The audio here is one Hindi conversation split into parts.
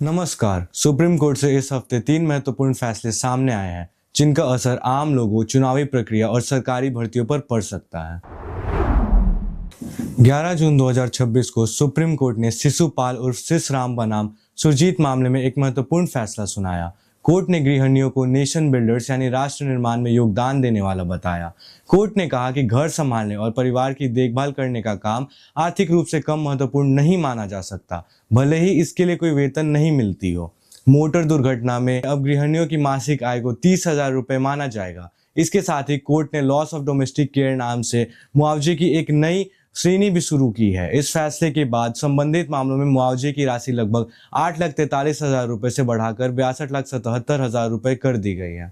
नमस्कार। सुप्रीम कोर्ट से इस हफ्ते 3 महत्वपूर्ण फैसले सामने आए हैं जिनका असर आम लोगों, चुनावी प्रक्रिया और सरकारी भर्तियों पर पड़ सकता है। 11 जून 2026 को सुप्रीम कोर्ट ने शिशुपाल उर्फ सिसराम बनाम सुरजीत मामले में एक महत्वपूर्ण फैसला सुनाया। कोर्ट ने गृहिणियों को नेशन बिल्डर्स यानी राष्ट्र निर्माण में योगदान देने वाला बताया। कोर्ट ने कहा कि घर संभालने और परिवार की देखभाल करने का काम आर्थिक रूप से कम महत्वपूर्ण नहीं माना जा सकता, भले ही इसके लिए कोई वेतन नहीं मिलती हो। मोटर दुर्घटना में अब गृहिणियों की मासिक आय को 30,000 रुपये माना जाएगा। इसके साथ ही कोर्ट ने लॉस ऑफ डोमेस्टिक केयर नाम से मुआवजे की एक नई श्रेणी भी शुरू की है। इस फैसले के बाद संबंधित मामलों में मुआवजे की राशि लगभग 8,43,000 रुपये से बढ़ाकर 62,77,000 रुपये कर दी गई है।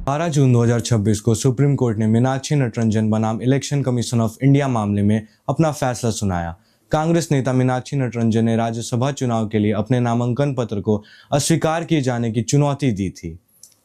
12 जून 2026 को सुप्रीम कोर्ट ने मीनाक्षी नटरंजन बनाम इलेक्शन कमीशन ऑफ इंडिया मामले में अपना फैसला सुनाया। कांग्रेस नेता मीनाक्षी नटरंजन ने राज्यसभा चुनाव के लिए अपने नामांकन पत्र को अस्वीकार किए जाने की चुनौती दी थी।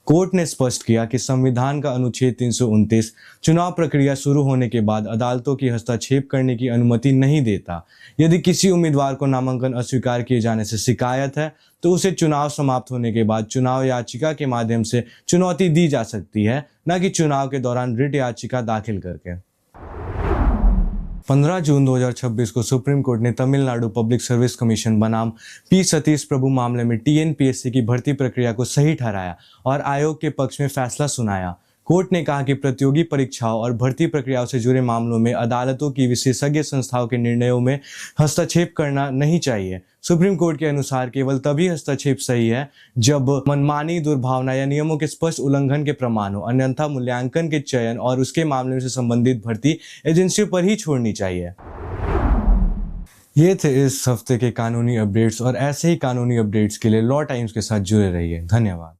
कोर्ट ने स्पष्ट किया कि संविधान का अनुच्छेद 329 चुनाव प्रक्रिया शुरू होने के बाद अदालतों की हस्तक्षेप करने की अनुमति नहीं देता। यदि किसी उम्मीदवार को नामांकन अस्वीकार किए जाने से शिकायत है तो उसे चुनाव समाप्त होने के बाद चुनाव याचिका के माध्यम से चुनौती दी जा सकती है, न कि चुनाव के दौरान रिट याचिका दाखिल करके। 15 जून 2026 को सुप्रीम कोर्ट ने तमिलनाडु पब्लिक सर्विस कमीशन बनाम पी सतीश प्रभु मामले में टीएनपीएससी की भर्ती प्रक्रिया को सही ठहराया और आयोग के पक्ष में फैसला सुनाया। कोर्ट ने कहा कि प्रतियोगी परीक्षाओं और भर्ती प्रक्रियाओं से जुड़े मामलों में अदालतों की विशेषज्ञ संस्थाओं के निर्णयों में हस्तक्षेप करना नहीं चाहिए। सुप्रीम कोर्ट के अनुसार केवल तभी हस्तक्षेप सही है जब मनमानी, दुर्भावना या नियमों के स्पष्ट उल्लंघन के प्रमाण हो, अन्यथा मूल्यांकन के चयन और उसके मामले से संबंधित भर्ती एजेंसियों पर ही छोड़नी चाहिए। ये थे इस हफ्ते के कानूनी अपडेट्स और ऐसे ही कानूनी अपडेट्स के लिए लॉ टाइम्स के साथ जुड़े रहिए। धन्यवाद।